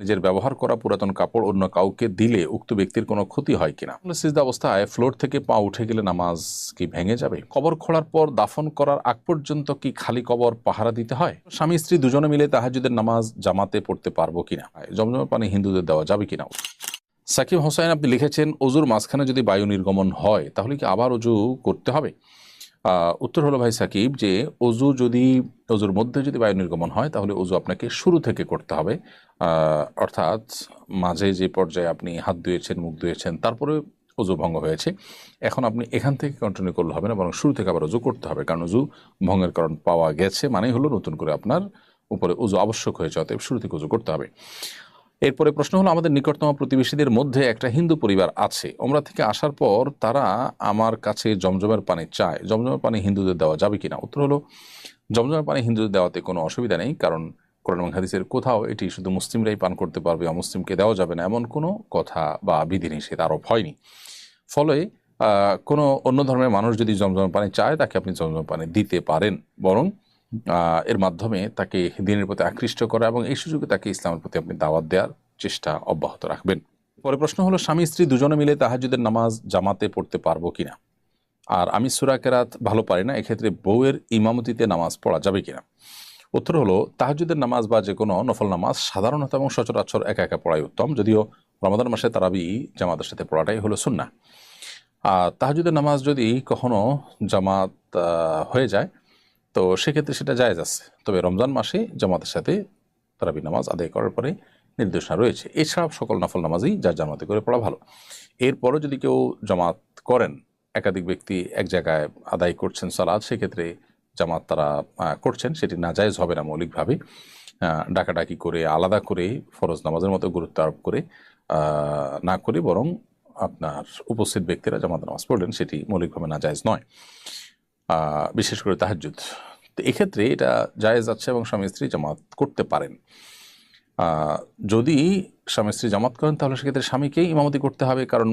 নিজের ব্যবহার করা পুরাতন কাপড় অন্য কাউকে দিলে উক্ত ব্যক্তির কোনো ক্ষতি হয় কিনা। সিজদা অবস্থায় ফ্লোর থেকে পা উঠে গেলে নামাজ কি ভেঙে যাবে? কবর খোঁড়ার পর দাফন করার আগ পর্যন্ত কি খালি কবর পাহারা দিতে হয়? স্বামী স্ত্রী দুজনে মিলে তাহাজ্জুদের নামাজ জামাতে পড়তে পারবো কিনা? জমজমের পানি হিন্দুদের দেওয়া যাবে কিনা? সাকিব হোসেন আপনি লিখেছেন, অজুর মাঝখানে যদি বায়ু নির্গমন হয় তাহলে কি আবার অজু করতে হবে? উত্তর হলো ভাই সাকিব, যে অজুর মধ্যে যদি বায়ু নির্গমন হয় তাহলে অজু আপনাকে শুরু থেকে করতে হবে। অর্থাৎ মাঝে যে পর্যায়ে আপনি হাত ধুয়েছেন, মুখ ধুয়েছেন, তারপরে অজু ভঙ্গ হয়েছে, এখন আপনি এখান থেকে কন্টিনিউ করলে হবে না, বরং শুরু থেকে আবার অজু করতে হবে। কারণ অজু ভঙ্গের কারণ পাওয়া গেছে মানেই হলো নতুন করে আপনার উপরে অজু আবশ্যক হয়েছে, অতএব শুরু থেকে অজু করতে হবে। এরপরে প্রশ্ন হলো, আমাদের নিকটতম প্রতিবেশীদের মধ্যে একটা হিন্দু পরিবার আছে, ওমরা থেকে আসার পর তারা আমার কাছে জমজমের পানি চায়, জমজমের পানি হিন্দুদের দেওয়া যাবে কিনা? উত্তর হলো, জমজমের পানি হিন্দুদের দেওয়াতে কোনো অসুবিধা নেই, কারণ কোরআন এবং হাদিসের কোথাও এটি শুধু মুসলিমরাই পান করতে পারবে, অমুসলিমকে দেওয়া যাবে না, এমন কোনো কথা বা বিধিনিষেধ আরোপ হয়নি। ফলে কোনো অন্য ধর্মের মানুষ যদি জমজমের পানি চায় তাকে আপনি জমজমের পানি দিতে পারেন, বরং এর মাধ্যমে তাকে দিনের প্রতি আকৃষ্ট করা এবং এই সুযোগে তাকে ইসলামের প্রতি আপনি দাওয়াত দেওয়ার চেষ্টা অব্যাহত রাখবেন। পরে প্রশ্ন হলো, স্বামী স্ত্রী দুজনে মিলে তাহাজ্জুদের নামাজ জামাতে পড়তে পারবো কিনা? আর আমি সূরা কেরাত ভালো পারি না, এক্ষেত্রে বউয়ের ইমামতিতে নামাজ পড়া যাবে কিনা? উত্তর হলো, তাহাজ্জুদের নামাজ বা যে কোনো নফল নামাজ সাধারণত এবং সচরাচর একা একা পড়াই উত্তম, যদিও রমাদান মাসে তারাবি জামাতের সাথে পড়াটাই হলো সুন্নাহ। আর তাহাজ্জুদের নামাজ যদি কখনো জামাত হয়ে যায় তো সেক্ষেত্রে সেটা জায়েজ আছে, তবে রমজান মাসে জামাতের সাথে তারাবি নামাজ আদায় করার পরে নির্দেশনা রয়েছে। এছাড়া সকল নফল নামাজই যার জামাতে করে পড়া ভালো। এরপরও যদি কেউ জামাত করেন, একাধিক ব্যক্তি এক জায়গায় আদায় করছেন সালাত, সেক্ষেত্রে জামাত তারা করছেন, সেটি নাজায়েজ হবে না মৌলিকভাবে। ডাকাডাকি করে আলাদা করে ফরজ নামাজের মতো গুরুত্ব আরোপ করে না করে, বরং আপনার উপস্থিত ব্যক্তিরা জামাত নামাজ পড়লেন, সেটি মৌলিকভাবে নাজায়েজ নয়, বিশেষ করে তাহাজ্জুদ। তো এক্ষেত্রে এটা জায়েজ আছে এবং স্বামী স্ত্রী জামাত করতে পারেন। যদি স্বামী স্ত্রী জামাত করেন তাহলে সেক্ষেত্রে স্বামীকেই ইমামতি করতে হবে, কারণ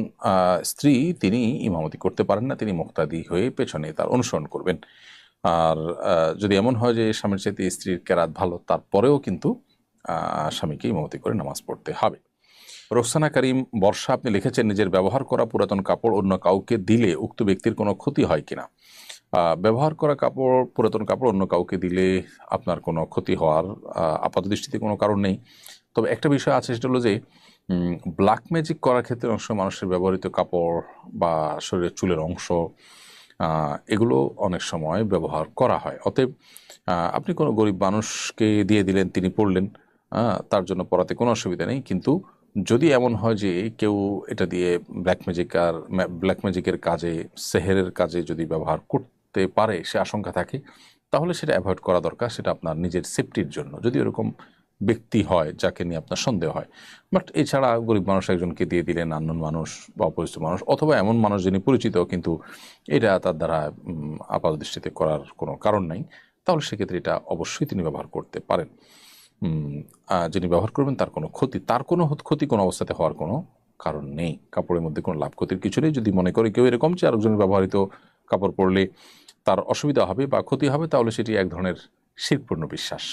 স্ত্রী তিনি ইমামতি করতে পারেন না, তিনি মুক্তাদি হয়ে পেছনে তার অনুসরণ করবেন। আর যদি এমন হয় যে স্বামীর চাইতে স্ত্রীর কেরাত ভালো, তারপরেও কিন্তু স্বামীকে ইমামতি করে নামাজ পড়তে হবে। রোকসানা করিম বর্ষা আপনি লিখেছেন, নিজের ব্যবহার করা পুরাতন কাপড় অন্য কাউকে দিলে উক্ত ব্যক্তির কোনো ক্ষতি হয় কিনা? ব্যবহার করা পুরাতন কাপড় অন্য কাউকে দিলে আপনার কোনো ক্ষতি হওয়ার আপাত দৃষ্টিতে কোনো কারণ নেই। তবে একটা বিষয় আছে, সেটা হলো যে ব্ল্যাক ম্যাজিক করার ক্ষেত্রে অনেক সময় মানুষের ব্যবহৃত কাপড় বা শরীরের চুলের অংশ, এগুলো অনেক সময় ব্যবহার করা হয়। অতএব আপনি কোনো গরিব মানুষকে দিয়ে দিলেন, তিনি পড়লেন, তার জন্য পড়াতে কোনো অসুবিধা নেই। কিন্তু যদি এমন হয় যে কেউ এটা দিয়ে ব্ল্যাক ম্যাজিকের কাজে, সেহেরের কাজে যদি ব্যবহার করতে পারে, সে আশঙ্কা থাকে, তাহলে সেটা অ্যাভয়েড করা দরকার, সেটা আপনার নিজের সেফটির জন্য, যদি এরকম ব্যক্তি হয় যাকে নিয়ে আপনার সন্দেহ হয়। বাট এছাড়া গরিব মানুষ একজনকে দিয়ে দিলেন, আননোন মানুষ বা অপরিচিত মানুষ, অথবা এমন মানুষ যিনি পরিচিত কিন্তু এটা তার দ্বারা আপাত দৃষ্টিতে করার কোনো কারণ নাই, তাহলে সেক্ষেত্রে এটা অবশ্যই তিনি ব্যবহার করতে পারেন। যিনি ব্যবহার করবেন তার কোনো ক্ষতি কোনো অবস্থাতে হওয়ার কোনো কারণ নেই। কাপড়ের মধ্যে কোনো লাভ ক্ষতির কিছু নেই। যদি মনে করে কেউ এরকম যে আরেকজনের ব্যবহৃত কাপড় পরলে তার অসুবিধা হবে বা ক্ষতি হবে, তাহলে সেটি এক ধরনের শিরকপূর্ণ বিশ্বাস।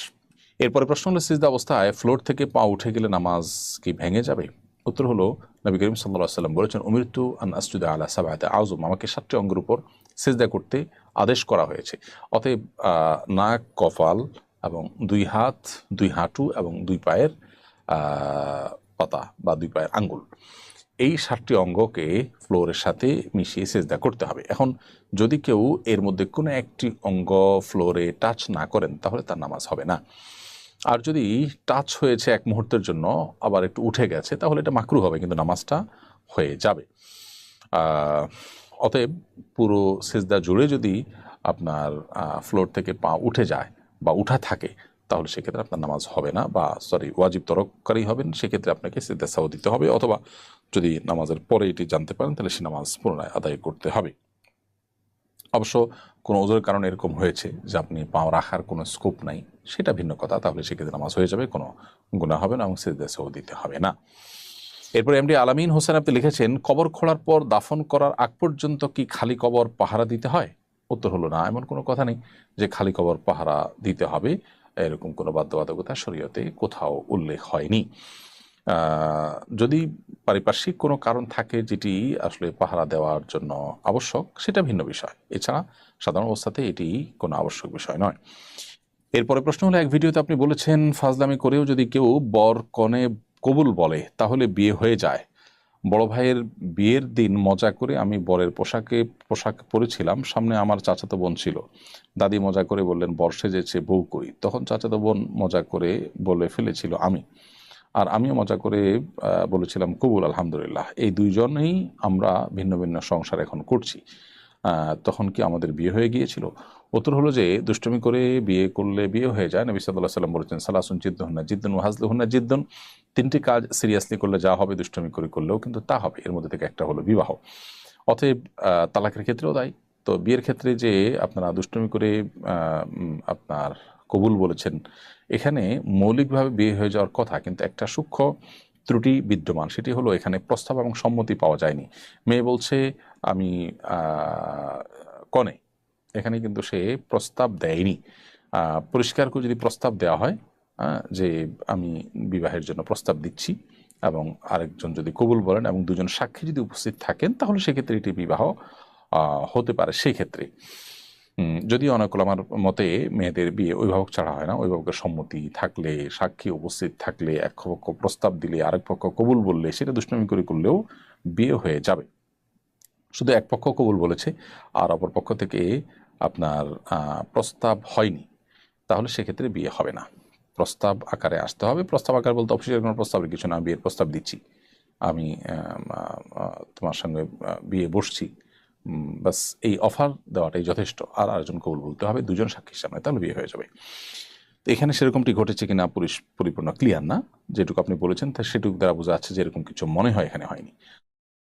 এরপরে প্রশ্ন হলো, সিজদা অবস্থায় ফ্লোর থেকে পা উঠে গেলে নামাজ কি ভেঙে যাবে? উত্তর হলো, নবী করিম সাল্লাল্লাহু আলাইহি ওয়াসাল্লাম বলেছেন, উমিরতু আন আসজুদা আলা সাবআতি আযম, আমাকে 7টি অঙ্গের উপর সিজদা করতে আদেশ করা হয়েছে। অতএব নাক, কপাল এবং 2 হাত, 2 হাঁটু এবং 2 পায়ের পাতা বা 2 পায়ের আঙ্গুল, এই 7টি অঙ্গকে ফ্লোরের সাথে মিশিয়ে সিজদা করতে হবে। এখন যদি কেউ এর মধ্যে কোনো একটি অঙ্গ ফ্লোরে টাচ না করেন তাহলে তার নামাজ হবে না। আর যদি টাচ হয়েছে এক মুহূর্তের জন্য, আবার একটু উঠে গেছে, তাহলে এটা মাকরু হবে, কিন্তু নামাজটা হয়ে যাবে। অতএব পুরো সিজদা জুড়ে যদি আপনার ফ্লোর থেকে পা উঠে যায় বা উঠা থাকে, তাহলে সেক্ষেত্রে আপনার নামাজ হবে না, বা ওয়াজিব তরককারী হবেন, সেক্ষেত্রে আপনাকে সিজদা সাহু দিতে হবে, অথবা যদি নামাজের পরে এটি জানতে পারেন তাহলে সে নামাজ পুনরায় আদায় করতে হবে। অবশ্য কোনো ওজোরের কারণে এরকম হয়েছে যে আপনি পাও রাখার কোনো স্কোপ নাই, সেটা ভিন্ন কথা, তাহলে সেক্ষেত্রে নামাজ হয়ে যাবে, কোনো গুনাহ হবে না এবং সিজদা সাহু দিতে হবে না। এরপরে এমডি আলামিন হোসেন আপনি লিখেছেন, কবর খোঁড়ার পর দাফন করার আগ পর্যন্ত কি খালি কবর পাহারা দিতে হয়? উত্তর হলো, না, এমন কোনো কথা নেই যে খালি কবর পাহারা দিতে হবে, এরকম কোনো বাধ্যবাধকতা শরীয়তে কোথাও উল্লেখ হয়নি। যদি পারিপার্শ্বিক কোনো কারণ থাকে যেটি আসলে পাহারা দেওয়ার জন্য আবশ্যক, সেটা ভিন্ন বিষয়। এছাড়া সাধারণ অবস্থাতে এটি কোনো আবশ্যক বিষয় নয়। এরপরে প্রশ্ন হলো, এক ভিডিওতে আপনি বলেছেন ফাজলামি করেও যদি কেউ বর কনে কবুল বলে তাহলে বিয়ে হয়ে যায়। বড় ভাইয়ের বিয়ের দিন মজা করে আমি বরের পোশাক পরেছিলাম, সামনে আমার চাচাতো বোন ছিল। দাদি মজা করে বললেন বর সেজেছে, বউ কই? তখন চাচাতো বোন মজা করে বলে ফেলেছিল আমি, আর আমিও মজা করে বলেছিলাম কবুল আলহামদুলিল্লাহ। এই দুইজনেই আমরা ভিন্ন ভিন্ন সংসার এখন করছি, তখন কি আমাদের বিয়ে হয়ে গিয়েছিল? উত্তর হলো যে দুষ্টমি করে বিয়ে করলে বিয়ে হয়ে যায়। নবী সাল্লাল্লাহু আলাইহি ওয়াসাল্লাম বলেছেন সালাসুন জিদ্দুহুন্না জিদ্দুন ওয়া হাজলুহুন্না জিদ্দুন, তিনটি কাজ সিরিয়াসলি করলে যা হবে দুষ্টমি করে করলেও কিন্তু তা হবে। এর মধ্যে থেকে একটা হলো বিবাহ। অতএব তালাকের ক্ষেত্রেও তাই। তো বিয়ের ক্ষেত্রে যে আপনারা দুষ্টমি করে আপনার কবুল বলেছেন, এখানে মৌলিকভাবে বিয়ে হয়ে যাওয়ার কথা, কিন্তু একটা সূক্ষ্ম ত্রুটি বিদ্যমান। সেটি হলো এখানে প্রস্তাব এবং সম্মতি পাওয়া যায়নি। মেয়ে বলছে আমি কনে, এখানে কিন্তু সে প্রস্তাব দেয়নি। পরিষ্কার করে যদি প্রস্তাব দেওয়া হয় যে আমি বিবাহের জন্য প্রস্তাব দিচ্ছি, এবং আরেকজন যদি কবুল বলেন এবং দুজন সাক্ষী যদি উপস্থিত থাকেন, তাহলে সেক্ষেত্রে এটি বিবাহ হতে পারে। সেই ক্ষেত্রে যদিও অনেক আমার মতে মেয়েদের বিয়ে অভিভাবক ছাড়া হয় না, অভিভাবকের সম্মতি থাকলে, সাক্ষী উপস্থিত থাকলে, এক পক্ষ প্রস্তাব দিলে আরেক পক্ষ কবুল বললে সেটা দুষ্টামি করে করলেও বিয়ে হয়ে যাবে। শুধু এক পক্ষ কবুল বলেছে আর অপর পক্ষ থেকে আপনার প্রস্তাব হয়নি, তাহলে সেক্ষেত্রে বিয়ে হবে না। প্রস্তাব আকারে আসতে হবে। প্রস্তাব আকার বলতে অফিসের কোনো প্রস্তাবের কিছু না, বিয়ের প্রস্তাব দিচ্ছি, আমি তোমার সঙ্গে বিয়ে বসছি, বাস এই অফার দেওয়াটাই যথেষ্ট। আর আরেকজন কবুল বলতে হবে দুজন সাক্ষীর সামনে, তাহলে বিয়ে হয়ে যাবে। তো এখানে সেরকমটি ঘটেছে কিনা পরিপূর্ণ ক্লিয়ার না। যেটুকু আপনি বলেছেন তা সেটুকু দ্বারা বোঝা যাচ্ছে যে এরকম কিছু মনে হয় এখানে হয়নি।